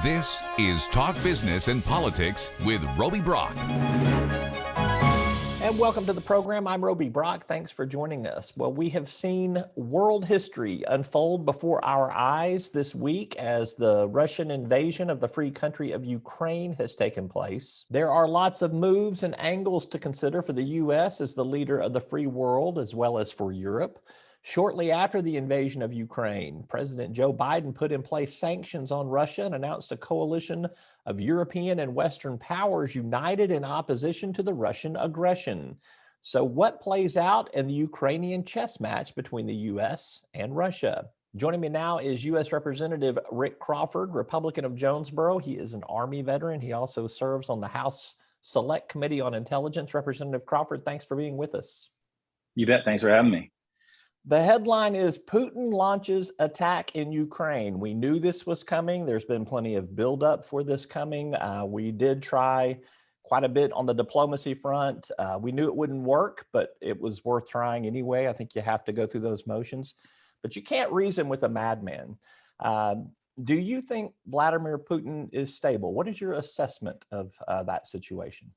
This is Talk Business and Politics with Roby Brock. And welcome to the program. I'm Roby Brock. Thanks for joining us. Well, we have seen world history unfold before our eyes this week as the Russian invasion of the free country of Ukraine has taken place. There are lots of moves and angles to consider for the U.S. as the leader of the free world, as well as for Europe. Shortly after the invasion of Ukraine, President Joe Biden put in place sanctions on Russia and announced a coalition of European and Western powers united in opposition to the Russian aggression. So what plays out in the Ukrainian chess match between the U.S. and Russia? Joining me now is U.S. Representative Rick Crawford, Republican of Jonesboro. He is an Army veteran. He also serves on the House Select Committee on Intelligence. Representative Crawford, thanks for being with us. You bet. Thanks for having me. The headline is Putin launches attack in Ukraine. We knew this was coming. There's been plenty of buildup for this coming. We did try quite a bit on the diplomacy front. We knew it wouldn't work, but it was worth trying anyway. I think you have to go through those motions, but you can't reason with a madman. Do you think Vladimir Putin is stable? What is your assessment of that situation?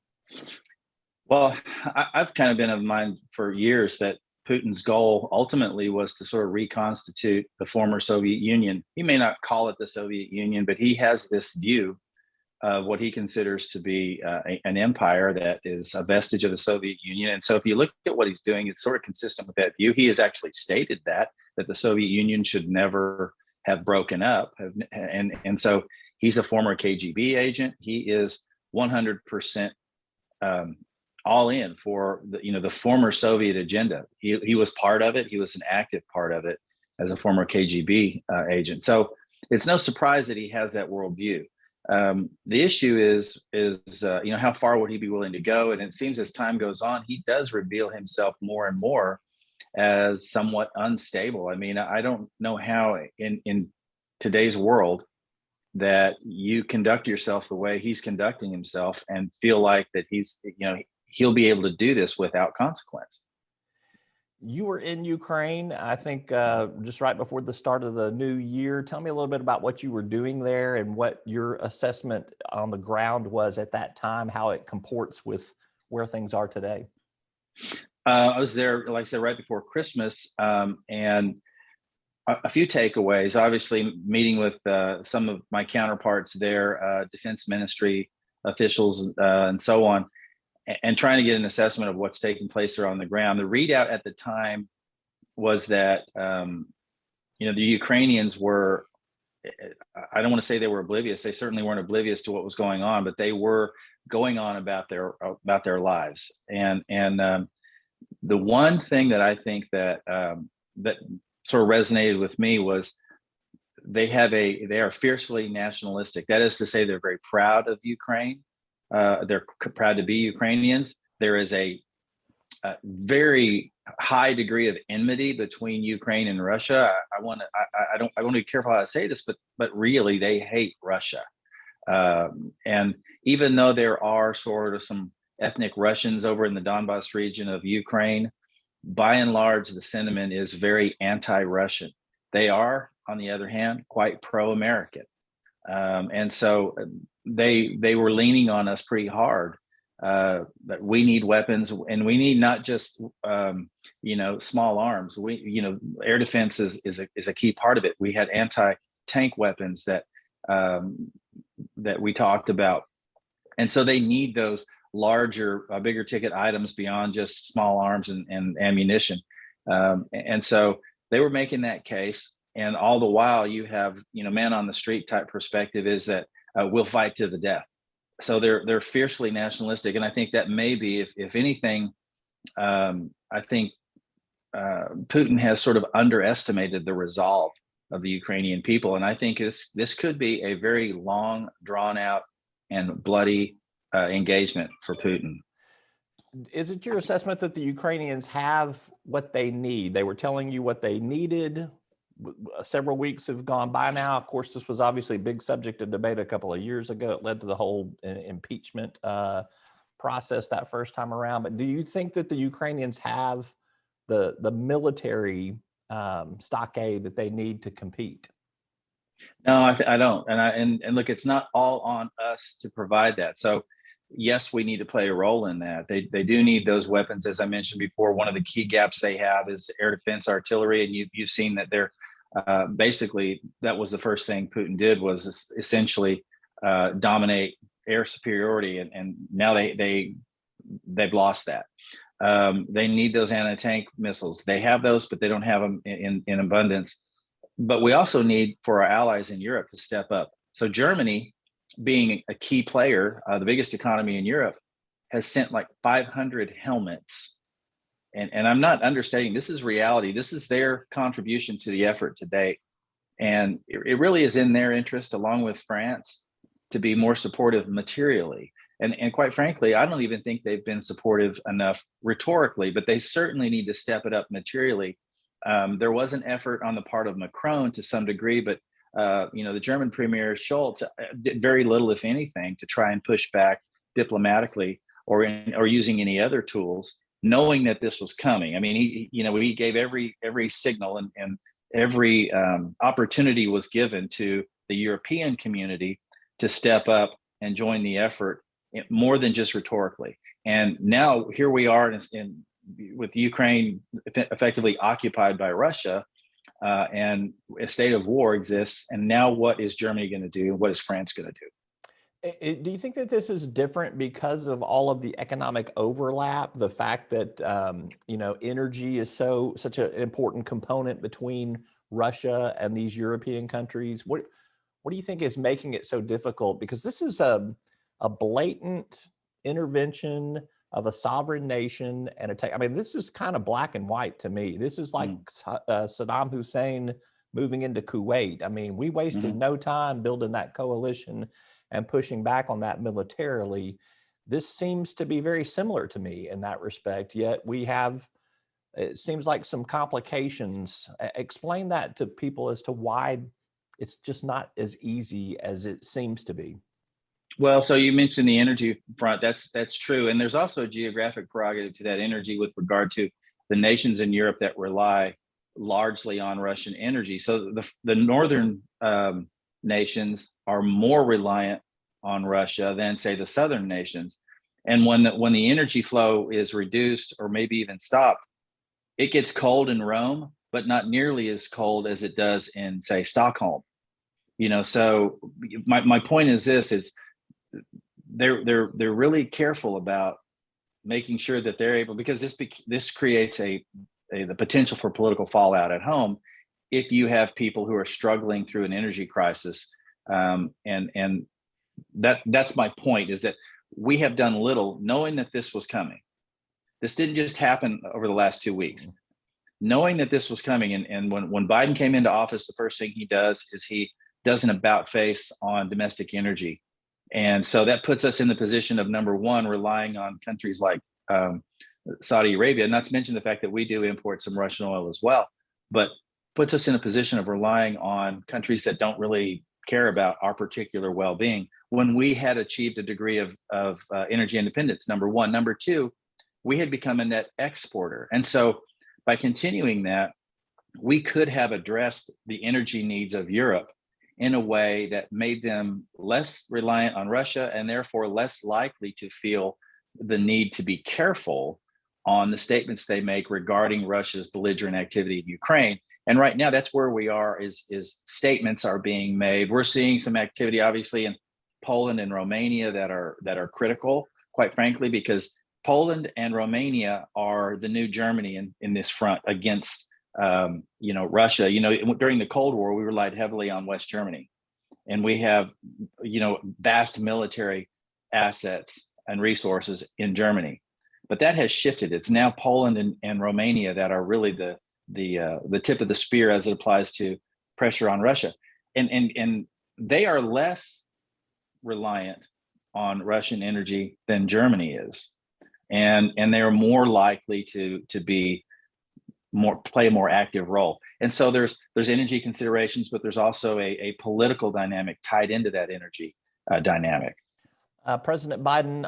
Well, I've kind of been of mind for years that Putin's goal ultimately was to sort of reconstitute the former Soviet Union. He may not call it the Soviet Union, but he has this view of what he considers to be an empire that is a vestige of the Soviet Union. And so if you look at what he's doing, it's sort of consistent with that view. He has actually stated that the Soviet Union should never have broken up. And so he's a former KGB agent. He is 100% all in for the former Soviet agenda. He was part of it. He was an active part of it as a former KGB agent. So it's no surprise that he has that worldview. The issue is how far would he be willing to go? And it seems as time goes on, he does reveal himself more and more as somewhat unstable. I mean, I don't know how in today's world that you conduct yourself the way he's conducting himself and feel like that he'll be able to do this without consequence. You were in Ukraine, I think, just right before the start of the new year. Tell me a little bit about what you were doing there and what your assessment on the ground was at that time, how it comports with where things are today. I was there, like I said, right before Christmas, and a few takeaways. Obviously, meeting with some of my counterparts there, defense ministry officials, and so on, and trying to get an assessment of what's taking place there on the ground. The readout at the time was that, the Ukrainians were, I don't want to say they were oblivious. They certainly weren't oblivious to what was going on, but they were going on about their lives. And the one thing that I think that sort of resonated with me was they are fiercely nationalistic. That is to say, they're very proud of Ukraine. They're proud to be Ukrainians. There is a very high degree of enmity between Ukraine and Russia. I want to be careful how I say this, but really they hate Russia. And even though there are sort of some ethnic Russians over in the Donbas region of Ukraine, by and large, the sentiment is very anti-Russian. They are, on the other hand, quite pro-American. And so they were leaning on us pretty hard that we need weapons, and we need not just small arms. Air defense is a key part of it. We had anti-tank weapons that we talked about, and so they need those larger, bigger ticket items beyond just small arms and ammunition. And so they were making that case. And all the while you have, man on the street type perspective is that we'll fight to the death. So they're fiercely nationalistic. And I think that maybe, if anything, I think Putin has sort of underestimated the resolve of the Ukrainian people. And I think this could be a very long, drawn out and bloody engagement for Putin. Is it your assessment that the Ukrainians have what they need? They were telling you what they needed. Several weeks have gone by now. Of course, this was obviously a big subject of debate a couple of years ago. It led to the whole impeachment process that first time around. But do you think that the Ukrainians have the military stockade that they need to compete? No, I don't. And look, it's not all on us to provide that. So yes, we need to play a role in that. They do need those weapons, as I mentioned before. One of the key gaps they have is air defense artillery, and you've seen that they're basically that was the first thing Putin did was essentially dominate air superiority, and now they've lost that. They need those anti-tank missiles. They have those, but they don't have them in abundance. But we also need for our allies in Europe to step up. So Germany, being a key player, the biggest economy in Europe, has sent like 500 helmets. And I'm not understating, this is reality. This is their contribution to the effort to date. And it really is in their interest, along with France, to be more supportive materially. And quite frankly, I don't even think they've been supportive enough rhetorically, but they certainly need to step it up materially. There was an effort on the part of Macron to some degree, but the German Premier Schultz did very little, if anything, to try and push back diplomatically or using any other tools, knowing that this was coming. I mean, he gave every signal and every opportunity was given to the European community to step up and join the effort more than just rhetorically. And now here we are with Ukraine effectively occupied by Russia, and a state of war exists. And now what is Germany going to do? What is France going to do? Do you think that this is different because of all of the economic overlap, the fact that energy is such an important component between Russia and these European countries? What do you think is making it so difficult? Because this is a blatant intervention of a sovereign nation and attack. I mean, this is kind of black and white to me. This is like Saddam Hussein moving into Kuwait. I mean, we wasted no time building that coalition and pushing back on that militarily. This seems to be very similar to me in that respect, yet we have, it seems like some complications. Explain that to people as to why it's just not as easy as it seems to be. Well, so you mentioned the energy front. That's true. And there's also a geographic prerogative to that energy with regard to the nations in Europe that rely largely on Russian energy. So the northern nations are more reliant on Russia than, say, the southern nations. And when the energy flow is reduced or maybe even stopped, it gets cold in Rome, but not nearly as cold as it does in, say, Stockholm. So my point is this: is they're really careful about making sure that they're able, because this creates the potential for political fallout at home if you have people who are struggling through an energy crisis. And that's my point, is that we have done little knowing that this was coming. This didn't just happen over the last 2 weeks. Knowing that this was coming, and when Biden came into office, the first thing he does is he does an about face on domestic energy. And so that puts us in the position of, number one, relying on countries like Saudi Arabia, not to mention the fact that we do import some Russian oil as well, but puts us in a position of relying on countries that don't really care about our particular well-being when we had achieved a degree of energy independence, number one. Number two, we had become a net exporter. And so by continuing that, we could have addressed the energy needs of Europe in a way that made them less reliant on Russia and therefore less likely to feel the need to be careful on the statements they make regarding Russia's belligerent activity in Ukraine. And right now, that's where we are, is statements are being made. We're seeing some activity, obviously, in Poland and Romania that are critical, quite frankly, because Poland and Romania are the new Germany in this front against Russia. During the Cold War, we relied heavily on West Germany, and we have, vast military assets and resources in Germany, but that has shifted. It's now Poland and Romania that are really the tip of the spear as it applies to pressure on Russia, and they are less reliant on Russian energy than Germany is, and they are more likely to play a more active role. And so there's energy considerations, but there's also a political dynamic tied into that energy dynamic. President Biden,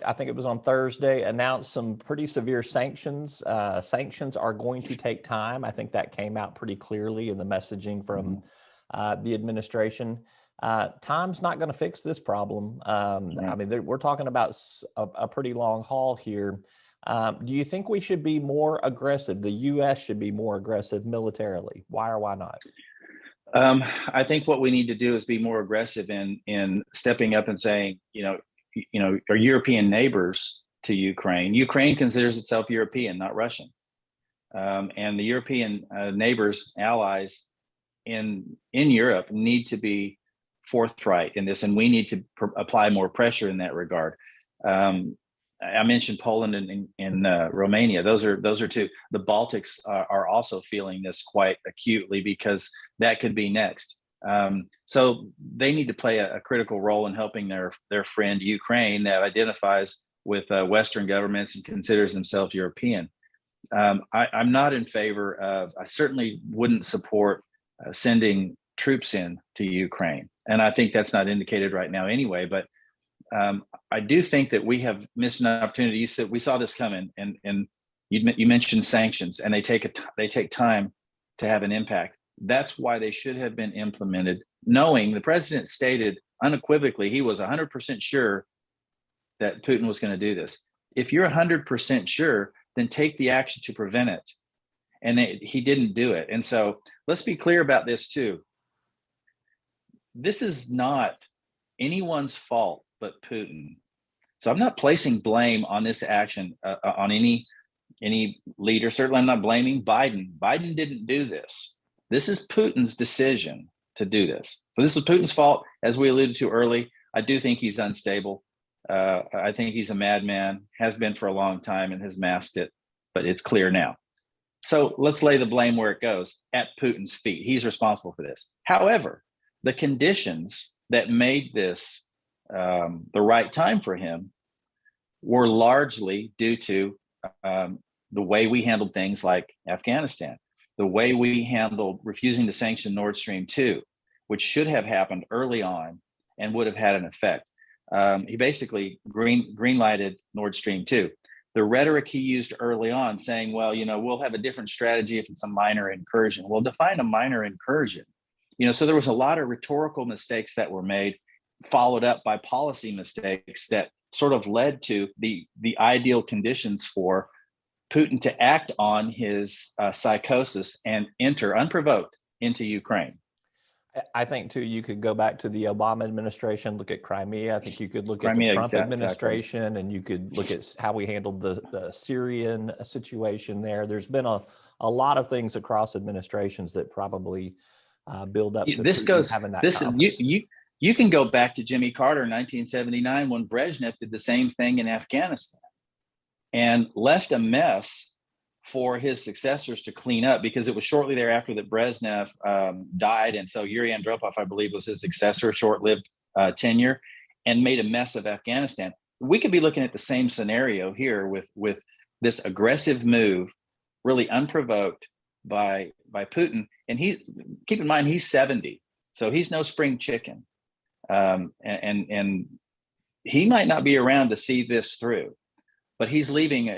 I think it was on Thursday, announced some pretty severe sanctions. Sanctions are going to take time. I think that came out pretty clearly in the messaging from the administration. Time's not going to fix this problem. I mean, we're talking about a pretty long haul here. Do you think we should be more aggressive? The U.S. should be more aggressive militarily. Why or why not? I think what we need to do is be more aggressive in stepping up and saying, our European neighbors to Ukraine. Ukraine considers itself European, not Russian, and the European neighbors, allies in Europe need to be forthright in this, and we need to apply more pressure in that regard. I mentioned Poland and Romania. Those are two. The Baltics are also feeling this quite acutely because that could be next. So they need to play a critical role in helping their friend Ukraine that identifies with Western governments and considers themselves European. I'm not in favor of. I certainly wouldn't support sending troops in to Ukraine, and I think that's not indicated right now anyway. But I do think that we have missed an opportunity. You said we saw this coming, and you mentioned sanctions, and they take time to have an impact. That's why they should have been implemented, knowing the president stated unequivocally he was 100% sure that Putin was going to do this. If you're 100% sure, then take the action to prevent it. And he didn't do it. And so let's be clear about this too. This is not anyone's fault but Putin. So I'm not placing blame on this action on any leader. Certainly I'm not blaming Biden. Biden didn't do this. This is Putin's decision to do this. So this is Putin's fault, as we alluded to early. I do think he's unstable. I think he's a madman, has been for a long time and has masked it, but it's clear now. So let's lay the blame where it goes, at Putin's feet. He's responsible for this. However, the conditions that made this the right time for him were largely due to the way we handled things like Afghanistan, the way we handled refusing to sanction Nord Stream 2, which should have happened early on and would have had an effect. He basically green-lighted Nord Stream 2. The rhetoric he used early on saying, well, we'll have a different strategy if it's a minor incursion. Well, define a minor incursion. So there was a lot of rhetorical mistakes that were made, followed up by policy mistakes that sort of led to the ideal conditions for Putin to act on his psychosis and enter unprovoked into Ukraine. I think, too, you could go back to the Obama administration, look at Crimea. I think you could look Crimea, at the Trump administration, exactly. And you could look at how we handled the Syrian situation there. There's been a lot of things across administrations that probably build up to this goes having that this confidence. you can go back to Jimmy Carter in 1979 when Brezhnev did the same thing in Afghanistan and left a mess for his successors to clean up, because it was shortly thereafter that Brezhnev died. And so Yuri Andropov, I believe, was his successor, short-lived tenure, and made a mess of Afghanistan. We could be looking at the same scenario here with this aggressive move, really unprovoked by Putin. And keep in mind, he's 70, so he's no spring chicken. And he might not be around to see this through, but he's making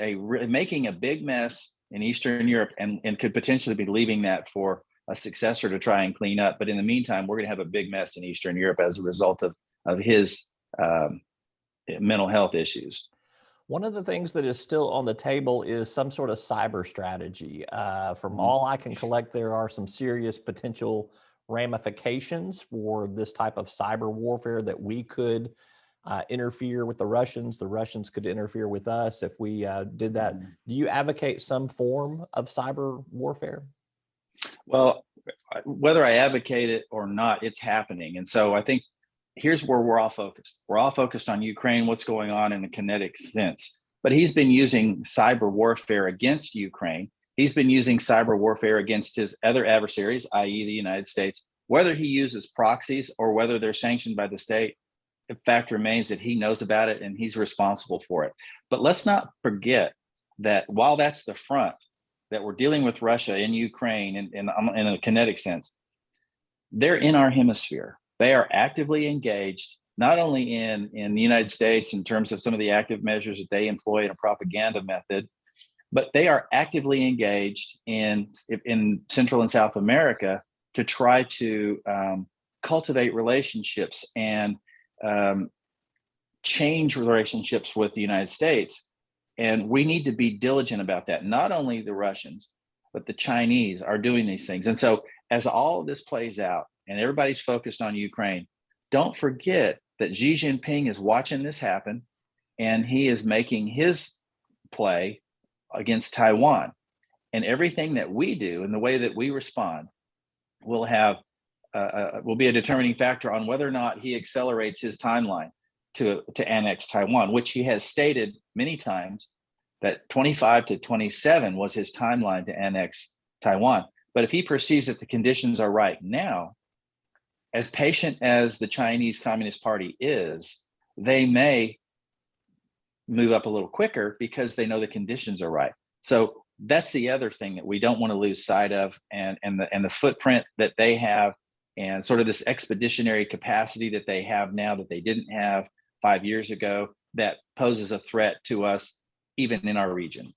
a big mess in Eastern Europe and could potentially be leaving that for a successor to try and clean up. But in the meantime, we're going to have a big mess in Eastern Europe as a result of his mental health issues. One of the things that is still on the table is some sort of cyber strategy. From all I can collect, there are some serious potential ramifications for this type of cyber warfare that we could interfere with the Russians. The Russians could interfere with us if we did that. Do you advocate some form of cyber warfare? Well, whether I advocate it or not, it's happening. And so I think here's where we're all focused. We're all focused on Ukraine, what's going on in a kinetic sense. But he's been using cyber warfare against Ukraine. He's been using cyber warfare against his other adversaries, i.e. the United States. Whether he uses proxies or whether they're sanctioned by the state, the fact remains that he knows about it and he's responsible for it. But let's not forget that while that's the front, that we're dealing with Russia in Ukraine in a kinetic sense, they're in our hemisphere. They are actively engaged, not only in the United States in terms of some of the active measures that they employ in a propaganda method, but they are actively engaged in Central and South America to try to cultivate relationships and change relationships with the United States. And we need to be diligent about that. Not only the Russians, but the Chinese are doing these things. And so as all of this plays out and everybody's focused on Ukraine, don't forget that Xi Jinping is watching this happen, and he is making his play against Taiwan. And everything that we do and the way that we respond will be a determining factor on whether or not he accelerates his timeline to annex Taiwan, which he has stated many times that 25 to 27 was his timeline to annex Taiwan. But if he perceives that the conditions are right now, as patient as the Chinese Communist Party is, they may move up a little quicker because they know the conditions are right. So that's the other thing that we don't want to lose sight of, and the footprint that they have, and sort of this expeditionary capacity that they have now that they didn't have 5 years ago, that poses a threat to us even in our region.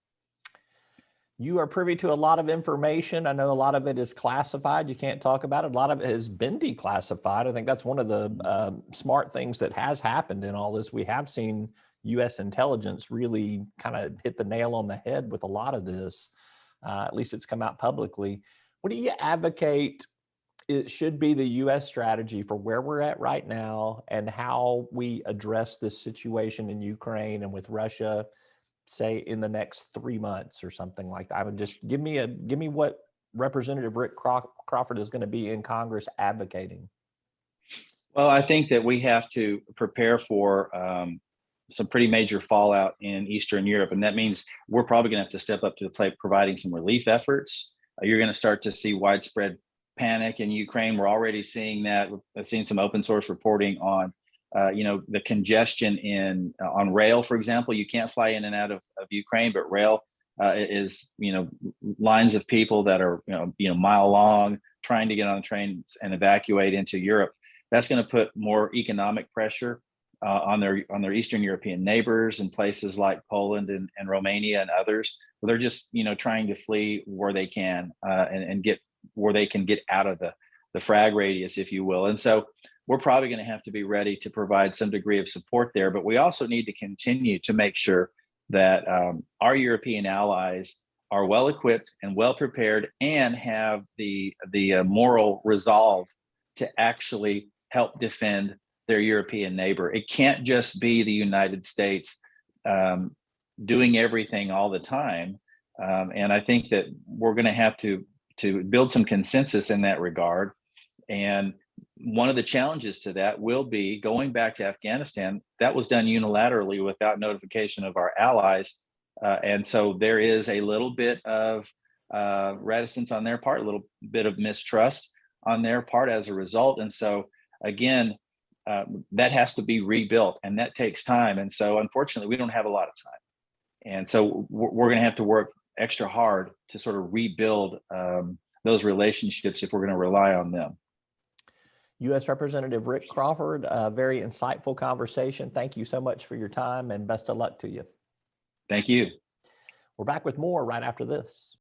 You are privy to a lot of information. I know a lot of it is classified. You can't talk about it. A lot of it has been declassified. I think that's one of the smart things that has happened in all this. We have seen U.S. intelligence really kind of hit the nail on the head with a lot of this. At least it's come out publicly. What do you advocate it should be the U.S. strategy for where we're at right now and how we address this situation in Ukraine and with Russia, say in the next 3 months or something like that? I would just give me what Representative Rick Crawford is going to be in Congress advocating. Well, I think that we have to prepare for some pretty major fallout in Eastern Europe, and that means we're probably going to have to step up to the plate providing some relief efforts. You're going to start to see widespread panic in Ukraine. We're already seeing that. I've seen some open source reporting on the congestion on rail, for example. You can't fly in and out of Ukraine, but rail is lines of people that are mile long trying to get on trains and evacuate into Europe. That's going to put more economic pressure on their Eastern European neighbors in places like Poland and Romania and others. Where they're just trying to flee where they can and get where they can get out of the frag radius, if you will. And so we're probably going to have to be ready to provide some degree of support there. But we also need to continue to make sure that our European allies are well equipped and well prepared and have the moral resolve to actually help defend their European neighbor. It can't just be the United States doing everything all the time. And I think that we're going to have to build some consensus in that regard. And one of the challenges to that will be going back to Afghanistan. That was done unilaterally without notification of our allies. And so there is a little bit of reticence on their part, a little bit of mistrust on their part as a result. And so again, that has to be rebuilt, and that takes time. And so unfortunately, we don't have a lot of time. And so we're going to have to work extra hard to sort of rebuild those relationships if we're going to rely on them. U.S. Representative Rick Crawford, a very insightful conversation. Thank you so much for your time, and best of luck to you. Thank you. We're back with more right after this.